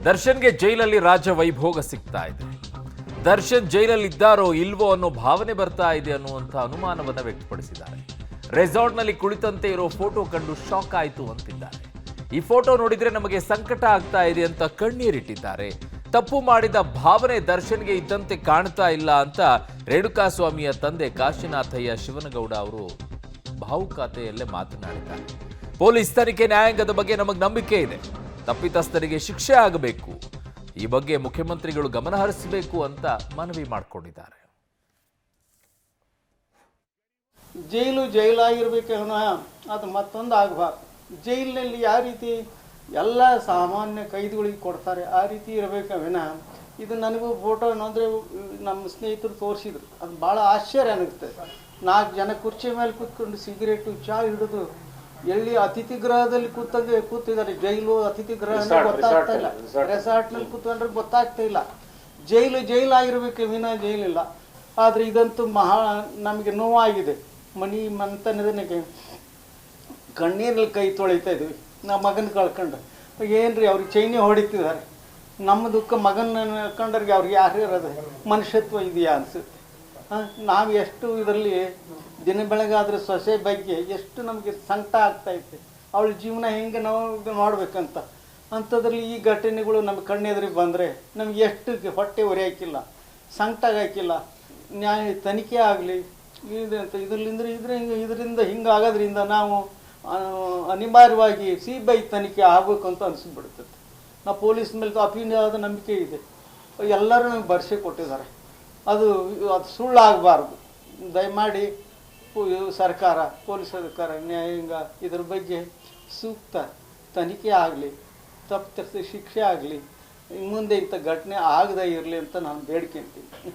ದರ್ಶನ್ಗೆ ಜೈಲಲ್ಲಿ ರಾಜ ವೈಭೋಗ ಸಿಗ್ತಾ ಇದೆ. ದರ್ಶನ್ ಜೈಲಲ್ಲಿ ಇದ್ದಾರೋ ಇಲ್ವೋ ಅನ್ನೋ ಭಾವನೆ ಬರ್ತಾ ಇದೆ ಅನ್ನುವಂಥ ಅನುಮಾನವನ್ನ ವ್ಯಕ್ತಪಡಿಸಿದ್ದಾರೆ. ರೆಸಾರ್ಟ್ನಲ್ಲಿ ಕುಳಿತಂತೆ ಇರೋ ಫೋಟೋ ಕಂಡು ಶಾಕ್ ಆಯಿತು ಅಂತಿದ್ದಾರೆ. ಈ ಫೋಟೋ ನೋಡಿದ್ರೆ ನಮಗೆ ಸಂಕಟ ಆಗ್ತಾ ಇದೆ ಅಂತ ಕಣ್ಣೀರಿಟ್ಟಿದ್ದಾರೆ. ತಪ್ಪು ಮಾಡಿದ ಭಾವನೆ ದರ್ಶನ್ಗೆ ಇದ್ದಂತೆ ಕಾಣ್ತಾ ಇಲ್ಲ ಅಂತ ರೇಣುಕಾಸ್ವಾಮಿಯ ತಂದೆ ಕಾಶಿನಾಥಯ್ಯ ಶಿವನಗೌಡ ಅವರು ಭಾವುಕತೆಯಲ್ಲೇ ಮಾತನಾಡಿದ್ದಾರೆ. ಪೊಲೀಸ್ ತನಿಖೆ ನ್ಯಾಯಾಂಗದ ಬಗ್ಗೆ ನಮಗೆ ನಂಬಿಕೆ ಇದೆ. ತಪ್ಪಿತಸ್ಥರಿಗೆ ಶಿಕ್ಷೆ ಆಗಬೇಕು. ಈ ಬಗ್ಗೆ ಮುಖ್ಯಮಂತ್ರಿಗಳು ಗಮನ ಹರಿಸಬೇಕು ಅಂತ ಮನವಿ ಮಾಡಿಕೊಂಡಿದ್ದಾರೆ. ಜೈಲಾಗಿರ್ಬೇಕು ಅದು ಮತ್ತೊಂದು ಆಗಬಾರ್ದು. ಜೈಲಿನಲ್ಲಿ ಯಾವ ರೀತಿ ಎಲ್ಲ ಸಾಮಾನ್ಯ ಕೈದಿಗಳಿಗೆ ಕೊಡ್ತಾರೆ ಆ ರೀತಿ ಇರಬೇಕು ವಿನಃ ಇದು ನನಗೂ ಫೋಟೋ ಏನಂದರೆ ನಮ್ಮ ಸ್ನೇಹಿತರು ತೋರಿಸಿದ್ರು. ಅದು ಭಾಳ ಆಶ್ಚರ್ಯ ಅನ್ನಿಸುತ್ತೆ. 4 ಜನ ಕುರ್ಚಿ ಮೇಲೆ ಕೂತ್ಕೊಂಡು ಸಿಗರೇಟು ಚಾ ಹಿಡಿದು ಎಲ್ಲಿ ಅತಿಥಿ ಗೃಹದಲ್ಲಿ ಕೂತಿದ್ದಾರೆ. ಜೈಲು ಅತಿಥಿ ಗೃಹ ಗೊತ್ತಾಗ್ತಾ ಇಲ್ಲ. ರೆಸಾರ್ಟ್ನಲ್ಲಿ ಕೂತ್ಕೊಂಡ್ರೆ ಗೊತ್ತಾಗ್ತಾ ಇಲ್ಲ. ಜೈಲಾಗಿರ್ಬೇಕು ವಿನಃ ಜೈಲಿಲ್ಲ. ಆದರೆ ಇದಂತೂ ನಮಗೆ ನೋವಾಗಿದೆ. ಮಂತನದನಿಗೆ ಕಣ್ಣೀರಲ್ಲಿ ಕೈ ತೊಳಿತಾ ಇದ್ವಿ. ನಾವು ಮಗನ ಕಳ್ಕೊಂಡು ಏನ್ರಿ ಅವ್ರಿಗೆ ಚೈನಿ ಹೊಡಿತಿದ್ದಾರೆ. ನಮ್ಮ ದುಃಖ ಮಗನ ಕಂಡ್ರಿಗೆ ಅವ್ರಿಗೆ ಯಾರು ಇರೋದು ಮನುಷ್ಯತ್ವ ಇದೆಯಾ ಅನಿಸುತ್ತೆ. ನಾವು ಎಷ್ಟು ಇದರಲ್ಲಿ ದಿನ ಬೆಳಗಾದ್ರೆ ಸೊಸೆ ಬಗ್ಗೆ ಎಷ್ಟು ನಮಗೆ ಸಂಕಟ ಆಗ್ತಾಯಿತ್ತು. ಅವಳ ಜೀವನ ಹೆಂಗೆ ನಾವು ನೋಡ್ಬೇಕಂತ ಅಂಥದ್ರಲ್ಲಿ ಈ ಘಟನೆಗಳು ನಮ್ಮ ಕಣ್ಣೆದುರಿಗೆ ಬಂದರೆ ನಮ್ಗೆ ಎಷ್ಟು ಹೊಟ್ಟೆ ಉರಿಯಾಕಿಲ್ಲ, ಸಂಕಟ ಹಾಕಿಲ್ಲ. ನ್ಯಾಯ ತನಿಖೆ ಆಗಲಿ ಇದರಿಂದ ಹಿಂಗಾಗೋದ್ರಿಂದ ನಾವು ಅನಿವಾರ್ಯವಾಗಿ CBI ತನಿಖೆ ಆಗಬೇಕು ಅಂತ ಅನಿಸ್ಬಿಡ್ತದೆ. ನಾವು ಪೊಲೀಸ್ ಮೇಲೆ ಅಪಿನಿಯಾದ ನಂಬಿಕೆ ಇದೆ. ಎಲ್ಲರೂ ನಮ್ಗೆ ಭರವಸೆ ಕೊಟ್ಟಿದ್ದಾರೆ. ಅದು ಸುಳ್ಳಾಗಬಾರ್ದು. ದಯಮಾಡಿ ಸರ್ಕಾರ, ಪೊಲೀಸ್ ಅಧಿಕಾರ, ನ್ಯಾಯಾಂಗ ಇದ್ರ ಬಗ್ಗೆ ಸೂಕ್ತ ತನಿಖೆ ಆಗಲಿ, ತಪ್ಪಿತಸ್ಥರಿಗೆ ಶಿಕ್ಷೆ ಆಗಲಿ, ಮುಂದೆ ಇಂಥ ಘಟನೆ ಆಗದೇ ಇರಲಿ ಅಂತ ನಾನು ಬೇಡ್ಕೊಂತೀನಿ.